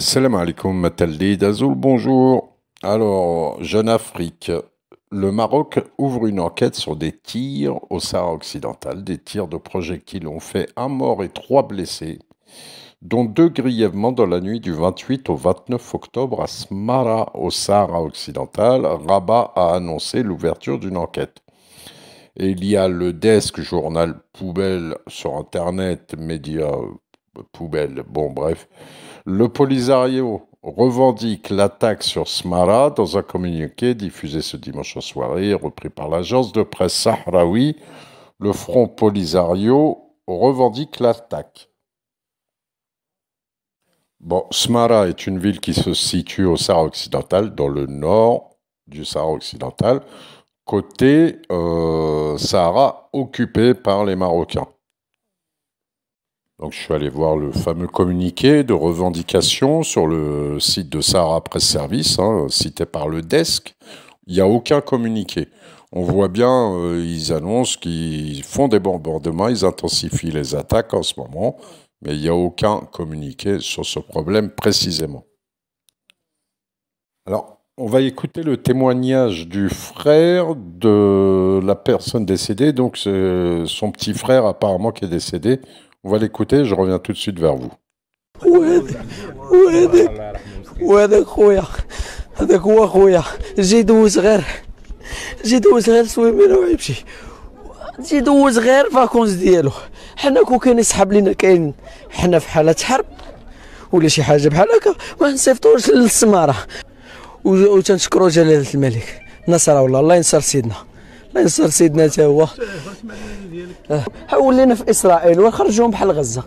Salam alaikum, Mataldi d'Azoul, bonjour. Alors, Jeune Afrique, le Maroc ouvre une enquête sur des tirs au Sahara occidental. Des tirs de projectiles ont fait un mort et trois blessés, dont deux grièvement dans la nuit du 28 au 29 octobre à Smara, au Sahara occidental. Rabat a annoncé l'ouverture d'une enquête. Et il y a le desk journal poubelle sur Internet, média poubelle, bon bref. Le Polisario revendique l'attaque sur Smara dans un communiqué diffusé ce dimanche en soirée, repris par l'agence de presse sahraoui. Le Front Polisario revendique l'attaque. Bon, Smara est une ville qui se situe au Sahara occidental, dans le nord du Sahara occidental, côté Sahara occupé par les Marocains. Donc je suis allé voir le fameux communiqué de revendication sur le site de Sahara Presse Service, cité par le desk. Il n'y a aucun communiqué. On voit bien, ils annoncent qu'ils font des bombardements, ils intensifient les attaques en ce moment, mais il n'y a aucun communiqué sur ce problème précisément. Alors, on va écouter le témoignage du frère de la personne décédée, donc c'est son petit frère apparemment qui est décédé. On va l'écouter, je reviens tout de suite vers vous. وهذاك خويا، هذاك هو خويا. جي دوز غير، جي دوز غير سويمينه ويمشي، جي دوز غير فاكونس ديالو. حنا كون كان يسحب لينا كاين حنا في حالة حرب ولا شي حاجة بحال هكا ما نصيفطوش للسمارة. وتنشكرو جلالة الملك نصره والله، الله ينصر سيدنا، الله ينصر سيدنا تا هو. ولينا في إسرائيل ونخرجوهم بحال غزة.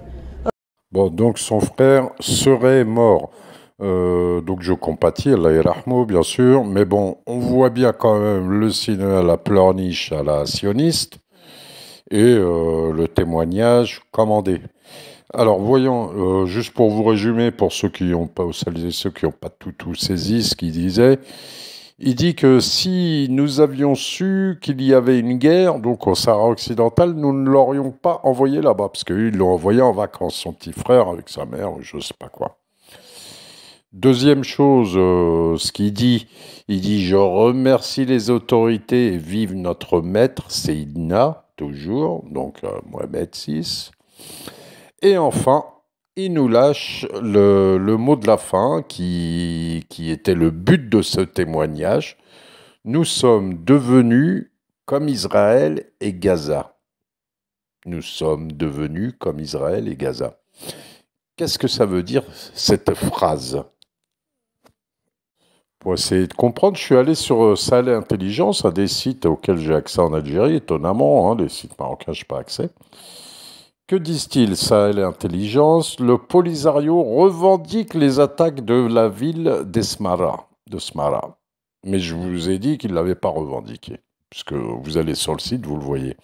Bon, donc son frère serait mort. Donc je compatis, Allah yarhamou, bien sûr. Mais bon, on voit bien quand même le cinéma à la pleurniche à la sioniste et le témoignage commandé. Alors voyons, juste pour vous résumer, pour ceux qui n'ont pas, ceux qui n'ont pas tout saisi ce qu'il disait, il dit que si nous avions su qu'il y avait une guerre, donc au Sahara occidental, nous ne l'aurions pas envoyé là-bas, parce qu'ils l'ont envoyé en vacances, son petit frère avec sa mère, je ne sais pas quoi. Deuxième chose, ce qu'il dit, il dit « Je remercie les autorités et vive notre maître, Seydina, toujours, donc Mohamed VI. » Et enfin, il nous lâche le mot de la fin qui était le but de ce témoignage. Nous sommes devenus comme Israël et Gaza. Nous sommes devenus comme Israël et Gaza. Qu'est-ce que ça veut dire cette phrase? Pour essayer de comprendre, je suis allé sur Sahel Intelligence, un des sites auxquels j'ai accès en Algérie, étonnamment, les sites marocains, je n'ai pas accès. Que disent-ils, Sahel Intelligence? Le Polisario revendique les attaques de la ville de Smara. Mais je vous ai dit qu'il ne l'avait pas revendiqué, puisque vous allez sur le site, vous le voyez.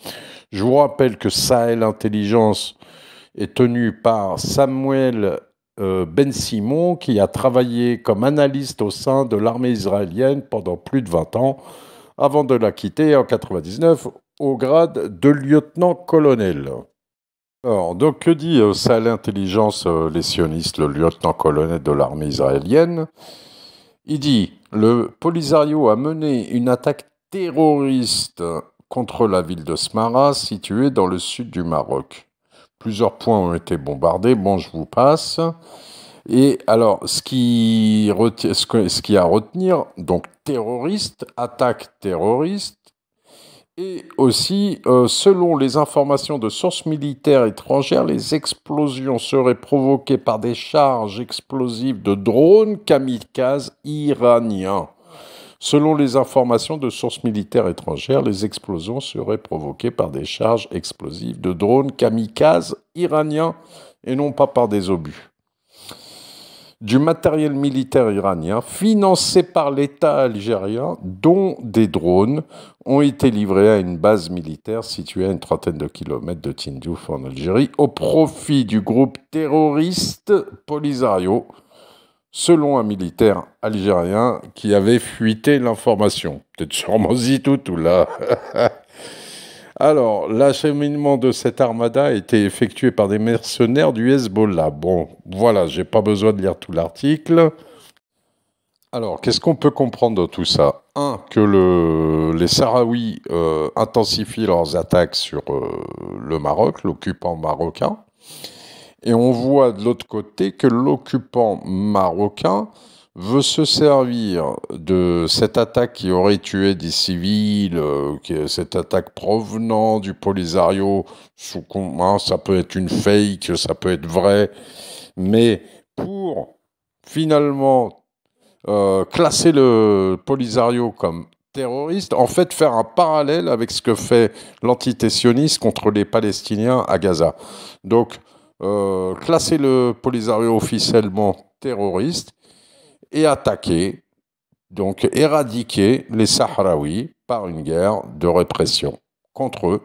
Je vous rappelle que Sahel Intelligence est tenu par Samuel Ben Simon, qui a travaillé comme analyste au sein de l'armée israélienne pendant plus de 20 ans, avant de la quitter en 1999 au grade de lieutenant-colonel. Alors, donc, que dit Sahel Intelligence, les sionistes, le lieutenant-colonel de l'armée israélienne? Il dit « Le Polisario a mené une attaque terroriste contre la ville de Smara, située dans le sud du Maroc. Plusieurs points ont été bombardés, bon, je vous passe. Et alors, ce qui a à retenir, donc terroriste, attaque terroriste, et aussi, selon les informations de sources militaires étrangères, les explosions seraient provoquées par des charges explosives de drones kamikazes iraniens. Selon les informations de sources militaires étrangères, les explosions seraient provoquées par des charges explosives de drones kamikazes iraniens et non pas par des obus. Du matériel militaire iranien financé par l'État algérien, dont des drones, ont été livrés à une base militaire située à une trentaine de kilomètres de Tindouf en Algérie, au profit du groupe terroriste Polisario, selon un militaire algérien qui avait fuité l'information. Peut-être sûrement Zitout ou là. Alors, l'acheminement de cette armada a été effectué par des mercenaires du Hezbollah. Bon, voilà, j'ai pas besoin de lire tout l'article. Alors, qu'est-ce qu'on peut comprendre de tout ça? Un, que les Sahraouis intensifient leurs attaques sur le Maroc, l'occupant marocain. Et on voit de l'autre côté que l'occupant marocain veut se servir de cette attaque qui aurait tué des civils, cette attaque provenant du Polisario, ça peut être une fake, ça peut être vrai, mais pour finalement classer le Polisario comme terroriste, en fait faire un parallèle avec ce que fait l'entité sioniste contre les Palestiniens à Gaza. Donc, classer le Polisario officiellement terroriste et attaquer, donc éradiquer les Sahraouis par une guerre de répression contre eux,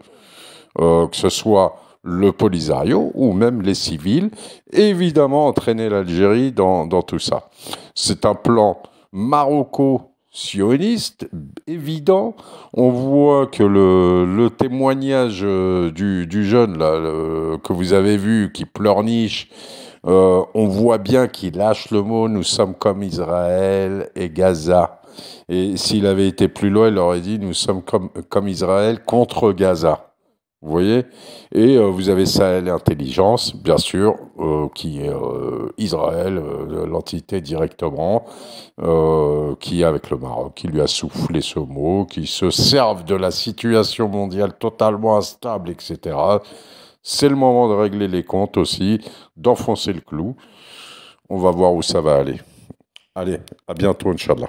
que ce soit le Polisario ou même les civils, et évidemment entraîner l'Algérie dans tout ça. C'est un plan maroco-sioniste évident. On voit que le témoignage du jeune là, que vous avez vu, qui pleurniche, on voit bien qu'il lâche le mot « nous sommes comme Israël et Gaza ». Et s'il avait été plus loin, il aurait dit « nous sommes comme Israël contre Gaza ». Vous voyez? Et vous avez Sahel Intelligence, bien sûr, qui est Israël, l'entité directement, qui est avec le Maroc, qui lui a soufflé ce mot, qui se servent de la situation mondiale totalement instable, etc. C'est le moment de régler les comptes aussi, d'enfoncer le clou. On va voir où ça va aller. Allez, à bientôt, Inch'Allah.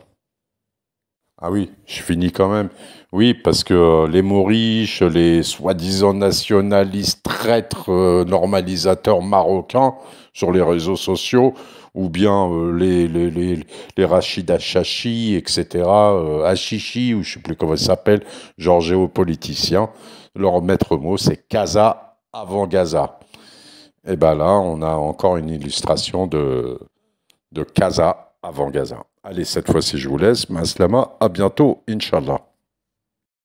Ah oui, je finis quand même. Oui, parce que les Mauriches, les soi-disant nationalistes, traîtres, normalisateurs marocains sur les réseaux sociaux, ou bien les Rachid Achachi, etc., Achichi, ou je sais plus comment ça s'appelle, genre géopoliticiens, leur maître mot, c'est Casa avant Gaza. Et ben là, on a encore une illustration de Casa avant Gaza. Allez, cette fois-ci, je vous laisse. Maslama, à bientôt, Inch'Allah.